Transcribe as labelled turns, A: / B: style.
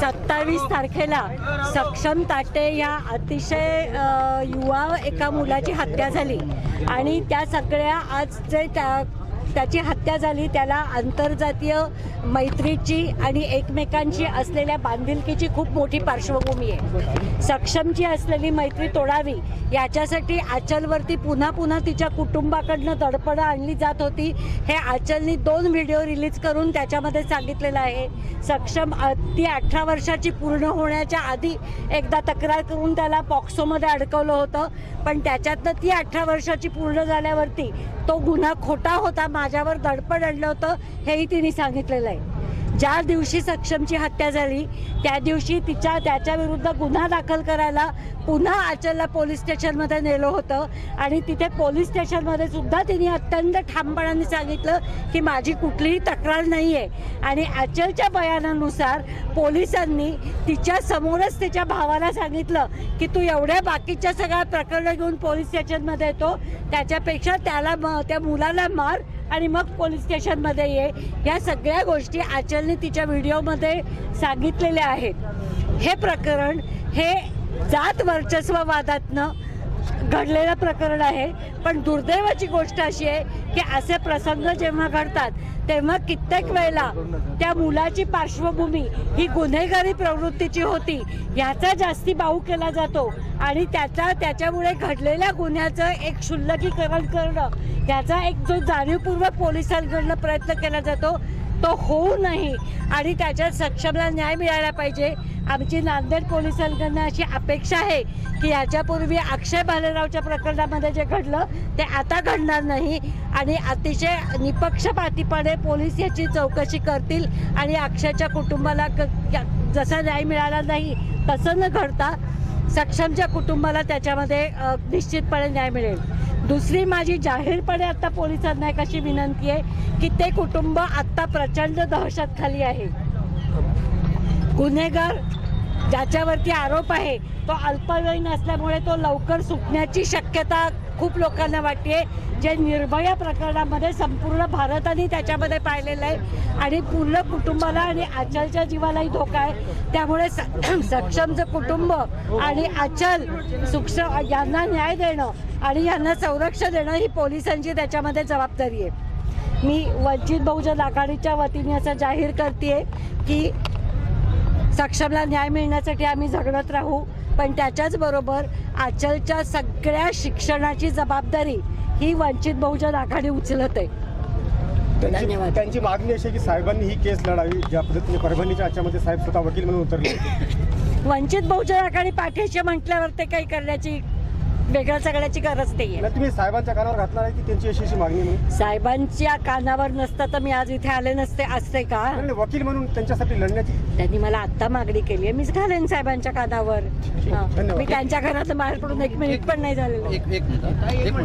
A: सत्तावीस तारखेला सक्षम ताटे या अतिशय युवा एका मुलाची हत्या झाली आणि त्या सगळ्या आज जे त्याची हत्या झाली त्याला आंतरजातीय मैत्रीची आणि एकमेकांची असलेल्या बांधिलकीची खूप मोठी पार्श्वभूमी आहे. सक्षमची असलेली मैत्री तोडावी याच्यासाठी आचलवरती पुन्हा पुन्हा तिच्या कुटुंबाकडनं दडपणं आणली जात होती. हे आचलनी 2 व्हिडिओ रिलीज करून त्याच्यामध्ये सांगितलेलं आहे. सक्षम ती 18 वर्षाची पूर्ण होण्याच्या आधी एकदा तक्रार करून त्याला पॉक्सोमध्ये अडकवलं होतं, पण त्याच्यातनं ती 18 वर्षाची पूर्ण झाल्यावरती तो गुन्हा खोटा होता, माझ्यावर दडपण आणलं होतं हेही तिने सांगितलेलं आहे. ज्या दिवशी सक्षमची हत्या झाली त्या दिवशी त्याच्या विरुद्ध गुन्हा दाखल करायला पुन्हा आचलला पोलीस स्टेशनमध्ये नेलं होतं आणि तिथे पोलीस स्टेशनमध्ये सुद्धा तिने अत्यंत ठामपणाने सांगितलं की माझी कुठलीही तक्रार नाही आहे. आणि आचलच्या बयानानुसार पोलिसांनी तिच्या समोरच तिच्या भावाला सांगितलं की तू एवढ्या बाकीच्या सगळ्या प्रकरणं घेऊन पोलीस स्टेशनमध्ये येतो, त्याच्यापेक्षा त्या मुलाला मार आणि मग पोलीस स्टेशनमध्ये ये. या सगळ्या गोष्टी आचलने तिच्या व्हिडिओमध्ये सांगितलेल्या आहेत. हे प्रकरण हे जात वर्चस्ववादातनं घडलेलं प्रकरण आहे. पण दुर्दैवाची गोष्ट अशी आहे की असे प्रसंग जेव्हा घडतात तेव्हा कित्येक वेळेला त्या मुलाची पार्श्वभूमी ही गुन्हेगारी प्रवृत्तीची होती याचा जास्ती बाऊ केला जातो आणि त्याच्यामुळे घडलेल्या गुन्ह्याचं एक क्षुल्लकीकरण करणं याचा एक जो जाणीवपूर्वक पोलिसांकडनं प्रयत्न केला जातो तो होऊ नये आणि त्याच्यात सक्षमला न्याय मिळायला पाहिजे. आमची नांदेड पोलिसांकडनं अशी अपेक्षा आहे की याच्यापूर्वी अक्षय भालेरावच्या प्रकरणामध्ये जे घडलं ते आता घडणार नाही आणि अतिशय निपक्षपातीपणे पोलीस याची चौकशी करतील आणि अक्षयच्या कुटुंबाला जसा न्याय मिळाला नाही तसं न घडता सक्षमच्या कुटुंबाला त्याच्यामध्ये निश्चितपणे न्याय मिळेल. दुसरी माझी जाहीरपणे आता पोलिसांना एक अशी विनंती आहे की ते कुटुंब आत्ता प्रचंड दहशत खाली आहे. गुन्हेगार ज्याच्यावरती आरोप आहे तो अल्पवयीन असल्यामुळे तो लवकर सुटण्याची शक्यता खूप लोकांना वाटते. जे निर्भया प्रकरणामध्ये संपूर्ण भारताने त्याच्यामध्ये पाहिलेलं आहे आणि पूर्ण कुटुंबाला आणि आचलच्या जीवालाही धोका आहे. त्यामुळे सक्षमचं कुटुंब आणि आचल यांना न्याय देणं आणि यांना संरक्षण देणं ही पोलिसांची त्याच्यामध्ये जबाबदारी आहे. मी वंचित बहुजन आघाडीच्या वतीने असं जाहीर करते की सक्षमला न्याय मिळण्यासाठी आम्ही झगडत राहू, पण त्याच्याच बरोबर आचलच्या सगळ्या शिक्षणाची जबाबदारी ही वंचित बहुजन आघाडी उचलत आहे. धन्यवाद.
B: त्यांची मागणी अशी की साहेबांनी ही केस लढावी, ज्या पद्धतीने परभणीच्या याच्यामध्ये साहेब स्वतः वकील म्हणून उतरले.
A: वंचित बहुजन आघाडी पाठीशी म्हटल्यावर ते काही करण्याची वेगळं सगळ्याची गरज नाहीये.
B: तुम्ही साहेबांच्या कानावर घातला आहे की त्यांची अशी मागणी म्हणून?
A: साहेबांच्या कानावर नसतं तर मी आज इथे आले नसते असते का?
B: वकील म्हणून त्यांच्यासाठी लढण्याची
A: त्यांनी मला आता मागणी केली आहे, मीच घालेन साहेबांच्या कानावर. मी त्यांच्या घरात बाहेर पडून 1 मिनिट पण नाही झालेलं.